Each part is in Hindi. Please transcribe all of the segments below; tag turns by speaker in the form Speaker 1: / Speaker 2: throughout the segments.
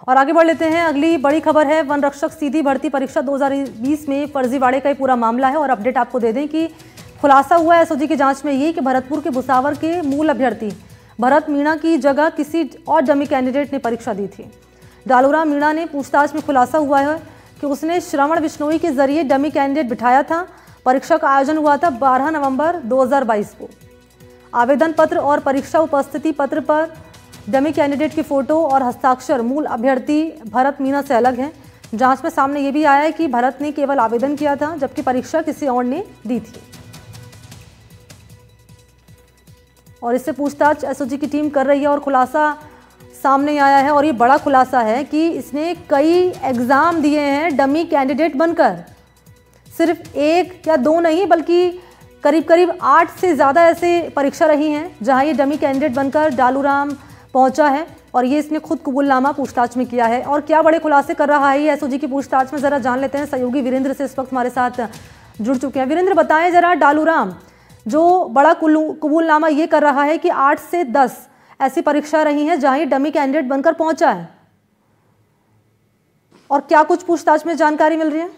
Speaker 1: और आगे बढ़ लेते हैं। अगली बड़ी खबर है, वन रक्षक सीधी भर्ती परीक्षा 2020 में फर्जीवाड़े का ये पूरा मामला है। और अपडेट आपको दे दें कि खुलासा हुआ है एसओजी की जांच में ये कि भरतपुर के भुसावर के मूल अभ्यर्थी भरत मीणा की जगह किसी और डमी कैंडिडेट ने परीक्षा दी थी। डालूराम मीणा ने पूछताछ में खुलासा हुआ है कि उसने श्रवण बिश्नोई के जरिए डमी कैंडिडेट बिठाया था। परीक्षा का आयोजन हुआ था 12 नवंबर 2022 को। आवेदन पत्र और परीक्षा उपस्थिति पत्र पर डमी कैंडिडेट की फोटो और हस्ताक्षर मूल अभ्यर्थी भरत मीणा से अलग हैं। जांच में सामने ये भी आया है कि भरत ने केवल आवेदन किया था जबकि परीक्षा किसी और ने दी थी। और इससे पूछताछ एसओजी की टीम कर रही है और खुलासा सामने आया है। और ये बड़ा खुलासा है कि इसने कई एग्जाम दिए हैं डमी कैंडिडेट बनकर। सिर्फ एक या दो नहीं बल्कि करीब करीब 8 से ज़्यादा ऐसे परीक्षा रही हैं जहां ये डमी कैंडिडेट बनकर डालूराम पहुंचा है। और ये इसने खुद कबूलनामा पूछताछ में किया है। और क्या बड़े खुलासे कर रहा है ये एसओजी की पूछताछ में, जरा जान लेते हैं। सहयोगी वीरेंद्र से इस वक्त हमारे साथ जुड़ चुके हैं। वीरेंद्र, बताएं जरा, डालूराम जो बड़ा कबूलनामा ये कर रहा है कि 8 से 10 ऐसी परीक्षा रही हैं जहां ये डमी कैंडिडेट बनकर पहुंचा है, और क्या कुछ पूछताछ में जानकारी मिल रही है?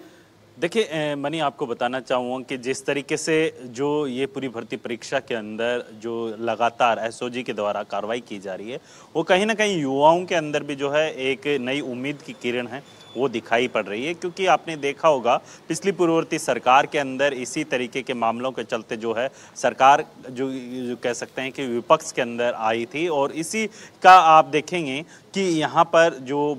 Speaker 2: देखिए मनी, आपको बताना चाहूँगा कि जिस तरीके से जो ये पूरी भर्ती परीक्षा के अंदर जो लगातार एसओजी के द्वारा कार्रवाई की जा रही है, वो कहीं ना कहीं युवाओं के अंदर भी जो है एक नई उम्मीद की किरण है वो दिखाई पड़ रही है। क्योंकि आपने देखा होगा पिछली पूर्ववर्ती सरकार के अंदर इसी तरीके के मामलों के चलते जो है सरकार जो कह सकते हैं कि विपक्ष के अंदर आई थी। और इसी का आप देखेंगे कि यहाँ पर जो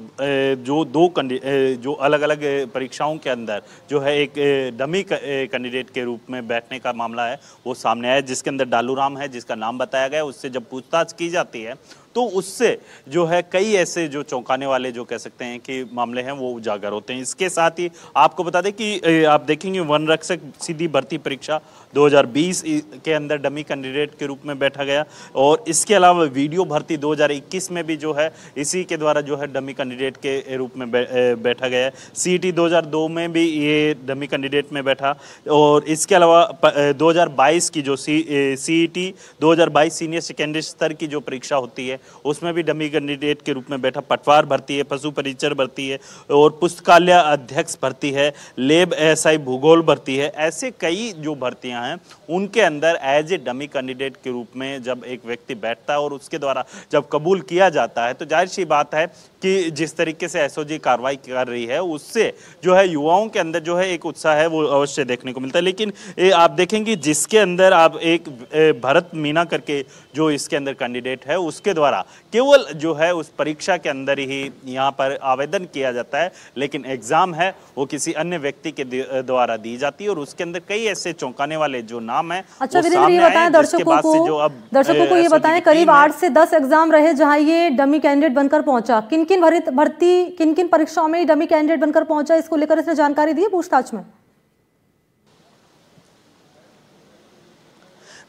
Speaker 2: अलग अलग परीक्षाओं के अंदर जो है एक डमी कैंडिडेट के रूप में बैठने का मामला है वो सामने आया, जिसके अंदर डालूराम है जिसका नाम बताया गया। उससे जब पूछताछ की जाती है तो उससे जो है कई ऐसे जो चौंकाने वाले जो कह सकते हैं कि मामले हैं वो उजागर होते हैं। इसके साथ ही आपको बता दें कि आप देखेंगे वन रक्षक सीधी भर्ती परीक्षा 2020 के अंदर डमी कैंडिडेट के रूप में बैठा गया। और इसके अलावा वीडियो भर्ती 2021 में भी जो है इसी के द्वारा जो है डमी कैंडिडेट के रूप में बैठा गया है। सीईटी 2002 में भी ये डमी कैंडिडेट में बैठा। और इसके अलावा 2022 की जो सीईटी 2022 सीनियर सेकेंडरी स्तर की जो परीक्षा होती है उसमें भी डमी कैंडिडेट के रूप में बैठा। पटवार भर्ती है, पशु परिचर भर्ती है, और पुस्तकालय अध्यक्ष भर्ती है, लेब एएसआई भूगोल भर्ती है। ऐसे कई जो भर्तियां हैं उनके अंदर एज ए डमी कैंडिडेट के रूप में जब एक व्यक्ति बैठता है और उसके द्वारा जब कबूल किया जाता है तो जाहिर सी बात है कि जिस तरीके से एसओजी कार्रवाई कर रही है उससे जो है युवाओं के अंदर जो है एक उत्साह है वो अवश्य देखने को मिलता है। लेकिन आप देखेंगे जिसके अंदर आप एक भरत मीणा करके जो इसके अंदर कैंडिडेट है उसके द्वारा केवल जो है उस परीक्षा के अंदर ही यहाँ पर आवेदन किया जाता है, लेकिन एग्जाम है वो किसी अन्य व्यक्ति के द्वारा दी जाती है। और उसके अंदर कई ऐसे चौंकाने वाले जो नाम है।
Speaker 1: अच्छा वीरेंद्र, ये बताएं दर्शकों को ये बताएं करीब 8 से 10 एग्जाम रहे जहां ये डमी कैंडिडेट बनकर पहुंचा। किन किन परीक्षाओं में डमी कैंडिडेट बनकर पहुंचा, इसको लेकर इसने जानकारी दी है पूछताछ में?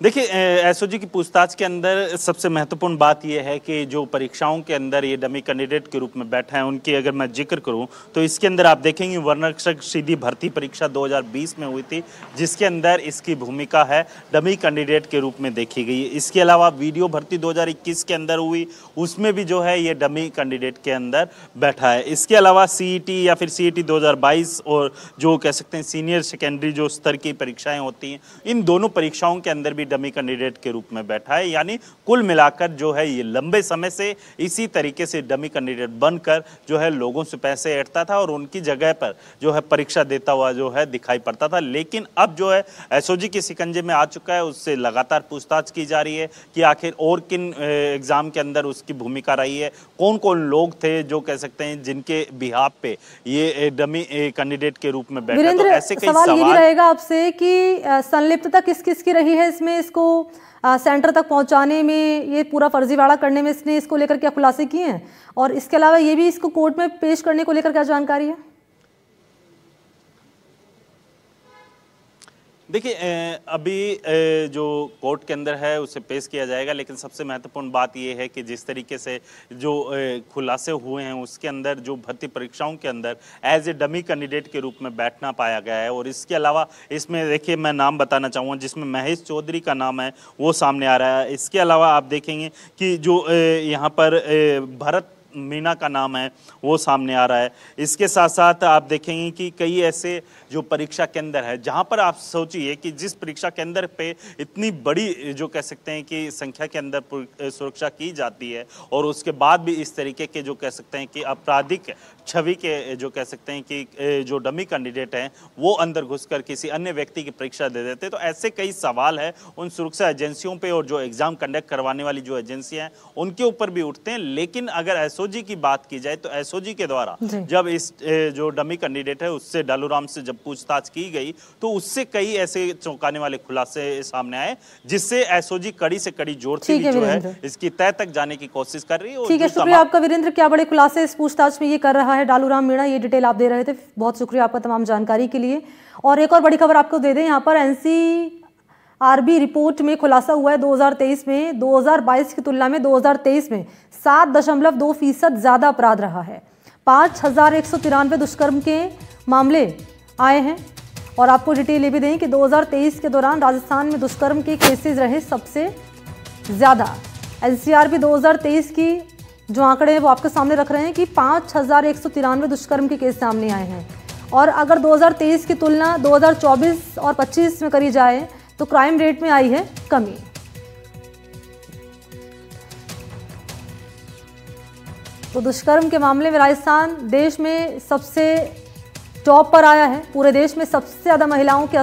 Speaker 2: देखिए एसओजी की पूछताछ के अंदर सबसे महत्वपूर्ण बात यह है कि जो परीक्षाओं के अंदर ये डमी कैंडिडेट के रूप में बैठे हैं उनकी अगर मैं जिक्र करूं तो इसके अंदर आप देखेंगे वन रक्षक सीधी भर्ती परीक्षा 2020 में हुई थी, जिसके अंदर इसकी भूमिका है डमी कैंडिडेट के रूप में देखी गई। इसके अलावा वीडियो भर्ती 2021 के अंदर हुई, उसमें भी जो है ये डमी कैंडिडेट के अंदर बैठा है। इसके अलावा सीईटी या फिर सीईटी 2022 और जो कह सकते हैं सीनियर सेकेंडरी जो स्तर की परीक्षाएं होती हैं, इन दोनों परीक्षाओं के अंदर भी डमी कैंडिडेट के रूप में बैठा है। यानी कुल मिलाकर जो है ये लंबे समय से इसी तरीके से डमी कैंडिडेट बनकर जो है लोगों से पैसे ऐंठता था और उनकी जगह पर जो है परीक्षा देता हुआ जो है दिखाई पड़ता था। लेकिन अब जो है एसओजी के शिकंजे में आ चुका है, उससे लगातार पूछताछ की जा रही है कि आखिर और किन एग्जाम के अंदर उसकी भूमिका रही है, कौन कौन लोग थे जो कह सकते हैं जिनके बिहाफ पे ये डमी कैंडिडेट के रूप में बैठा। तो ऐसे कई
Speaker 1: सवाल ये भी रहेगा आपसे कि संलिप्तता किस किस की रही है इसमें, इसको सेंटर तक पहुंचाने में, ये पूरा फर्जीवाड़ा करने में इसने इसको लेकर क्या खुलासे किए हैं, और इसके अलावा ये भी इसको कोर्ट में पेश करने को लेकर क्या जानकारी है?
Speaker 2: देखिए अभी जो कोर्ट के अंदर है उसे पेश किया जाएगा, लेकिन सबसे महत्वपूर्ण बात यह है कि जिस तरीके से जो खुलासे हुए हैं उसके अंदर जो भर्ती परीक्षाओं के अंदर एज ए डमी कैंडिडेट के रूप में बैठना पाया गया है। और इसके अलावा इसमें देखिए मैं नाम बताना चाहूँगा जिसमें महेश चौधरी का नाम है वो सामने आ रहा है। इसके अलावा आप देखेंगे कि जो यहाँ पर भरत मीना का नाम है वो सामने आ रहा है। इसके साथ साथ आप देखेंगे कि कई ऐसे जो परीक्षा केंद्र है जहां पर आप सोचिए कि जिस परीक्षा केंद्र पे इतनी बड़ी जो कह सकते हैं कि संख्या के अंदर सुरक्षा की जाती है और उसके बाद भी इस तरीके के जो कह सकते हैं कि आपराधिक छवि के जो कह सकते हैं कि जो डमी कैंडिडेट हैं वो अंदर घुसकर किसी अन्य व्यक्ति की परीक्षा दे देते, तो ऐसे कई सवाल है उन सुरक्षा एजेंसियों पे और जो एग्जाम कंडक्ट करवाने वाली जो एजेंसियां हैं उनके ऊपर भी उठते हैं। लेकिन अगर एसओजी की बात की जाए तो एसओजी के द्वारा जब इस जो डमी कैंडिडेट है उससे डालूराम से जब पूछताछ की गई तो उससे कई ऐसे चौंकाने वाले खुलासे सामने आए जिससे एसओजी कड़ी से कड़ी जोड़ती हुई जो है इसकी तय तक जाने की कोशिश कर रही है।
Speaker 1: ठीक है, शुक्रिया आपका वीरेंद्र, क्या बड़े खुलासे इस पूछताछ में ये कर रहा है डालूराम मीणा, ये डिटेल आप दे रहे थे, बहुत शुक्रिया आपका तमाम जानकारी के लिए। और एक और बड़ी खबर आपको दे दें, यहाँ पर एनसीआरबी रिपोर्ट में खुलासा हुआ है 2023 में 2022 की तुलना में 2023 में 7.2% ज्यादा अपराध रहा है। 5193 दुष्कर्म के मामले आए हैं। और आपको डिटेल ये भी दें कि 2023 के दौरान राजस्थान में दुष्कर्म के केसेस रहे सबसे ज्यादा। एनसीआरबी 2023 की जो आंकड़े हैं वो आपके सामने रख रहे हैं कि 5193 दुष्कर्म के केस सामने आए हैं। और अगर 2023 की तुलना 2024 और 25 में करी जाए तो क्राइम रेट में आई है कमी। तो दुष्कर्म के मामले में राजस्थान देश में सबसे टॉप पर आया है। पूरे देश में सबसे ज्यादा महिलाओं की